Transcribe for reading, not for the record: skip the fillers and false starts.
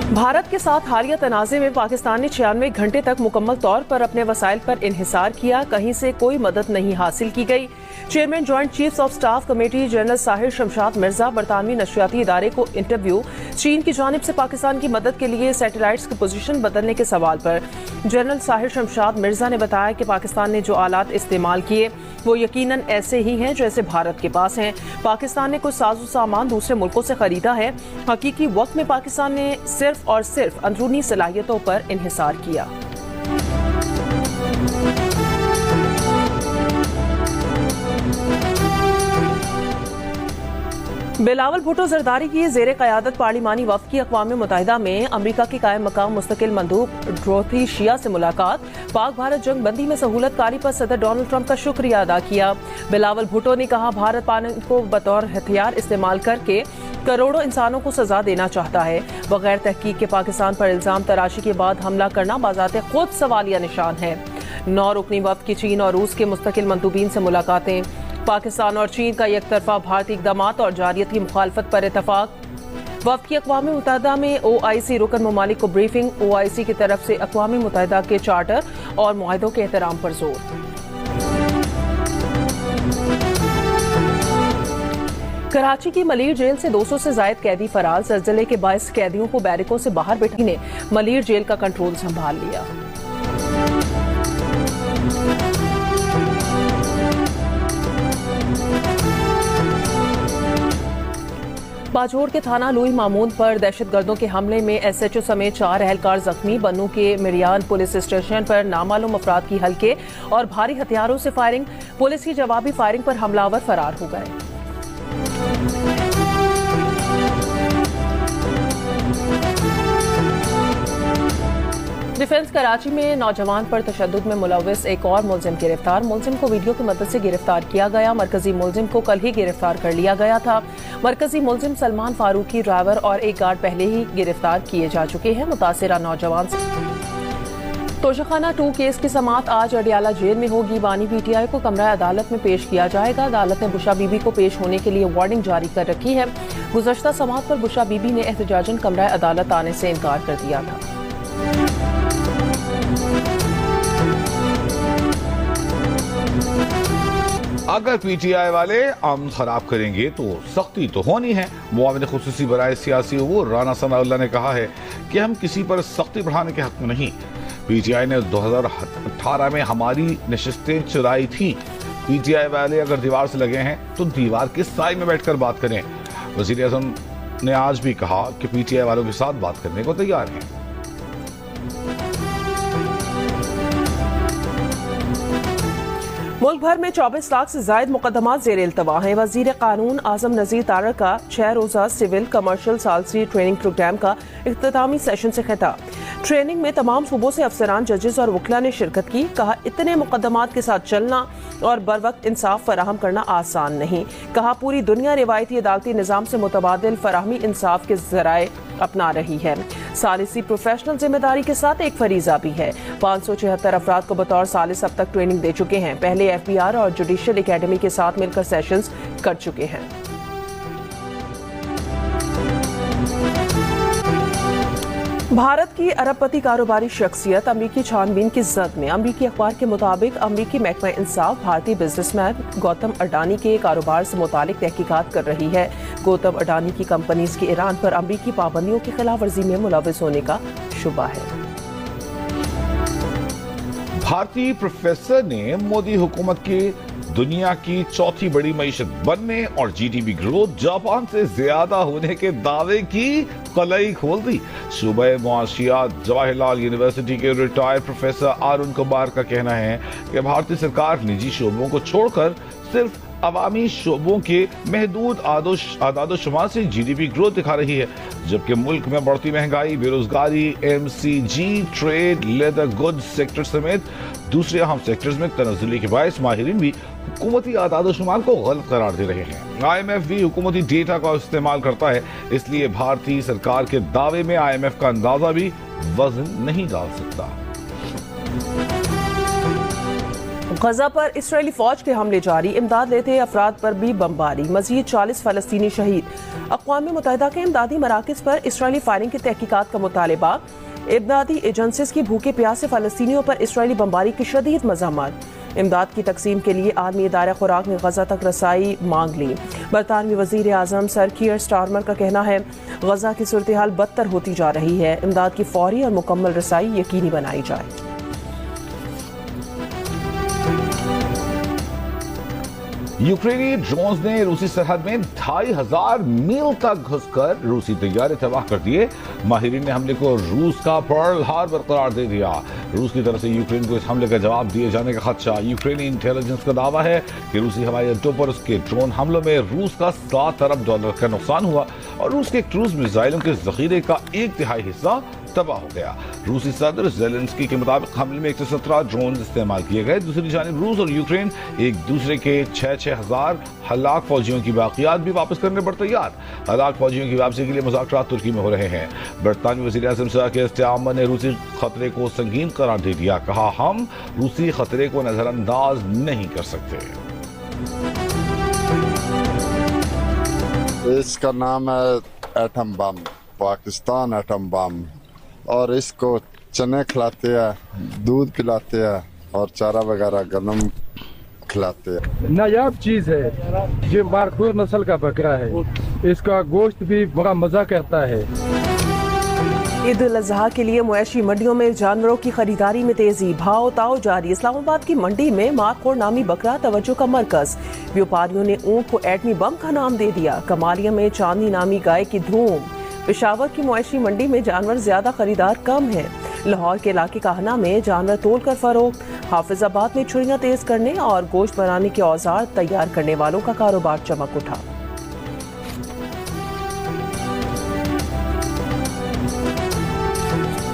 भारत के साथ हालिया तनाज़े में पाकिस्तान ने 96 घंटे तक मुकम्मल तौर पर अपने वसाइल पर इन्हिसार किया। कहीं से कोई मदद नहीं हासिल की गई। Chairman joint chiefs of staff committee general Sahir Shamshad Mirza बरतानवी नशियाती इदारे को इंटरव्यू। चीन की जानिब से पाकिस्तान की मदद के लिए सैटेलाइट्स की पोजीशन बदलने के सवाल पर जनरल साहिर शमशाद मिर्जा ने बताया कि पाकिस्तान ने जो आलात इस्तेमाल किए वो यकीनन ऐसे ही हैं जैसे भारत के पास हैं। पाकिस्तान ने कुछ साजो सामान दूसरे मुल्कों से खरीदा है। हकीकी वक्त में पाकिस्तान ने सिर्फ और सिर्फ अंदरूनी सलाहियतों पर इन्हिसार किया। बिलावल भुट्टो जरदारी की जेर क़यादत पार्लिमानी वफ़द की अक़वाम मुत्तहिदा में अमरीका के कायम मकाम मुस्तकिल मंदूब ड्रोथी शिया से मुलाकात। पाक भारत जंग बंदी में सहूलत कारी पर सदर डोनाल्ड ट्रंप का शुक्रिया अदा किया। बिलावल भुट्टो ने कहा, भारत पानी को बतौर हथियार इस्तेमाल करके करोड़ों इंसानों को सजा देना चाहता है। बगैर तहकीक के पाकिस्तान पर इल्जाम तराशी के बाद हमला करना बाज़ाते खुद सवालिया निशान है। 9 रुकनी वफ़द की चीन और रूस के मुस्तकिल मंदूबीन से मुलाकातें। पाकिस्तान और चीन का एक तरफा भारतीय इक़दामात और जारियत की मुखालफत पर इतफाक। वफ़द की अक़वाम मुत्तहिदा में OIC रुकन ममालिक को ब्रीफिंग। OIC की तरफ से अक़वाम मुत्तहिदा के चार्टर और मुआहदों के एहतराम पर जोर। कराची की मलीर जेल से 200 से जायद कैदी फरार। ज़लज़ले के बायस कैदियों को बैरकों से बाहर बैठी ने मलीर जेल का कंट्रोल संभाल लिया। बाजोड़ के थाना लुई मामून पर दहशतगर्दों के हमले में SHO समेत 4 अहलकार जख्मी। बन्नू के मिरियान पुलिस स्टेशन पर नामालूम अफराद की हल्के और भारी हथियारों से फायरिंग। पुलिस की जवाबी फायरिंग पर हमलावर फरार हो गए। डिफेंस कराची में नौजवान पर तशद्दुद में मुलव्विस एक और मुलजिम गिरफ्तार। मुलजिम को वीडियो की मदद से गिरफ्तार किया गया। मरकजी मुलजिम को कल ही गिरफ्तार कर लिया गया था। मरकजी मुलजिम सलमान फारूकी, ड्राइवर और एक गार्ड पहले ही गिरफ्तार किए जा चुके हैं। मुतासिरा नौजवान तोशाखाना 2 केस की समाअत आज अडियाला जेल में होगी। बानी PTI को कमरा अदालत में पेश किया जाएगा। अदालत ने बुशा बीबी को पेश होने के लिए वार्निंग जारी कर रखी है। गुज़श्ता समाअत पर बुशा बीबी ने एहतजाजन कमरा अदालत आने से इनकार कर दिया था। अगर PTI वाले अमन खराब करेंगे तो सख्ती तो होनी है। मुआविन खुसूसी बराए सियासी अमूर राना सनाउल्लाह ने कहा है कि हम किसी पर सख्ती बढ़ाने के हक में नहीं। PTI ने 2018 में हमारी नशिस्तें चुराई थी। PTI वाले अगर दीवार से लगे हैं तो दीवार के साए में बैठकर बात करें। वज़ीर आज़म ने आज भी कहा कि PTI वालों के साथ बात करने को तैयार हैं। मुल्क भर में 24 लाख से जायद मुकदमात ज़ेर इल्तवा हैं। वज़ीर कानून आज़म नज़ीर तारक का 6 रोज़ा सिविल कमर्शियल सालसी ट्रेनिंग प्रोग्राम का इख्तितामी सेशन से खिताब। ट्रेनिंग में तमाम सूबों से अफसरान, जजेस और वकला ने शिरकत की। कहा, इतने मुकदमात के साथ चलना और बर वक्त इंसाफ फराहम करना आसान नहीं। कहा, पूरी दुनिया रिवायती अदालती निज़ाम से मुतबादिल फराहमी इंसाफ के ज़राए अपना रही है। सालिसी प्रोफेशनल जिम्मेदारी के साथ एक फरीजा भी है। 576 अफराद को बतौर सालिस अब तक ट्रेनिंग दे चुके हैं। पहले FBR और जुडिशियल एकेडमी के साथ मिलकर सेशंस कर चुके हैं। भारत की अरबपति कारोबारी शख्सियत अमरीकी छानबीन की जद में। अमरीकी अखबार के मुताबिक अमरीकी महकमा इंसाफ भारतीय बिजनेसमैन गौतम अडानी के कारोबार से मुतालिक तहकीकात कर रही है। गौतम अडानी की कंपनीज की ईरान पर अमरीकी पाबंदियों की खिलाफ वर्जी में मुलव्विस होने का शुबा है। भारतीय प्रोफेसर ने मोदी हुकूमत की दुनिया की चौथी बड़ी मईशत बनने और GDP ग्रोथ जापान से ज्यादा होने के दावे की कलई खोल दी। सूबे मुआशियात जवाहरलाल यूनिवर्सिटी के रिटायर्ड प्रोफेसर अरुण कुमार का कहना है कि भारतीय सरकार निजी शोबों को छोड़कर सिर्फ अवामी शोबों के महदूद आदादोशुमार से GDP ग्रोथ दिखा रही है, जबकि मुल्क में बढ़ती महंगाई, बेरोजगारी, MCG, trade, leather goods sector समेत दूसरे अहम सेक्टर्स में तनज़्ज़ुली के बायस माहिरीन भी हुकूमती आदादोशुमार को गलत करार दे रहे हैं। IMF भी हुकूमती डेटा का इस्तेमाल करता है, इसलिए भारतीय सरकार के दावे में IMF का अंदाजा भी वजन नहीं डाल सकता। गजा पर इसराइली फौज के हमले जारी, इमदाद लेते अफराद पर भी बमबारी, मजीद 40 फलस्तीनी शहीद। अक़वाम मुत्तहिदा के इमदादी मराकज़ पर इसराइली फायरिंग की तहकीकात का मुतालबा, इमदादी एजेंसीज की भूखे प्यासे फलस्तीनियों पर इसराइली बमबारी की शदीद मज़ामत। इमदाद की तकसीम के लिए आलमी इदारा खुराक ने गजा तक रसाई मांग ली। बरतानवी वज़ीर आज़म सर कीयर स्टारमर का कहना है गजा की सूरत हाल बदतर होती जा रही है, इमदाद की फौरी और मुकम्मल रसाई यकीनी बनाई जाए। यूक्रेनी ड्रोन्स ने रूसी सरहद में 2500 मील तक घुसकर रूसी तैयारे तबाह कर दिए। माहिरीन ने हमले को रूस का पर्ल हार्बर करार दे दिया। रूस की तरफ से यूक्रेन को इस हमले का जवाब दिए जाने का खदशा। यूक्रेनी इंटेलिजेंस का दावा है कि रूसी हवाई अड्डों पर उसके ड्रोन हमलों में रूस का $7 अरब का नुकसान हुआ और रूस के क्रूज मिसाइलों के जखीरे का 1/3 हिस्सा तबाह हो गया। रूसी सदर ज़ेलेंस्की के मुताबिक हमले में 117 ड्रोन इस्तेमाल किए गए। दूसरी जानिब रूस और यूक्रेन एक दूसरे के 6-6 हजार हलाक फौजियों की बाकियात भी वापस करने पर तैयार। हलाक फौजियों की वापसी के लिए मुज़ाकरात तुर्की में हो रहे हैं। बरतानवी वज़ीर आज़म सर कीयर स्टारमर ने रूसी खतरे को संगीन करार दे दिया। कहा, हम रूसी खतरे को नजरअंदाज नहीं कर सकते। इसका नाम है atom bomb, Pakistan atom bomb, और इसको चने खिलाते हैं, दूध पिलाते हैं और चारा वगैरह गंदम खिलाते हैं। नायाब चीज़ है, ये मारखोर नस्ल का बकरा है, इसका गोश्त भी बड़ा मज़ा करता है। ईद उल अजहा के लिए मुआशी मंडियों में जानवरों की खरीदारी में तेजी, भाव ताव जारी। इस्लामाबाद की मंडी में मारखोर नामी बकरा तवज्जो का मरकज। व्यापारियों ने ऊंट को एटमी बम का नाम दे दिया। कमालिया में चांदी नामी गाय की धूम। पेशावर की मुआशी मंडी में जानवर ज्यादा, खरीदार कम है। लाहौर के इलाके काहना में जानवर तोलकर फरोख्त। हाफिजाबाद में छुरियां तेज करने और गोश्त बनाने के औजार तैयार करने वालों का कारोबार चमक उठा।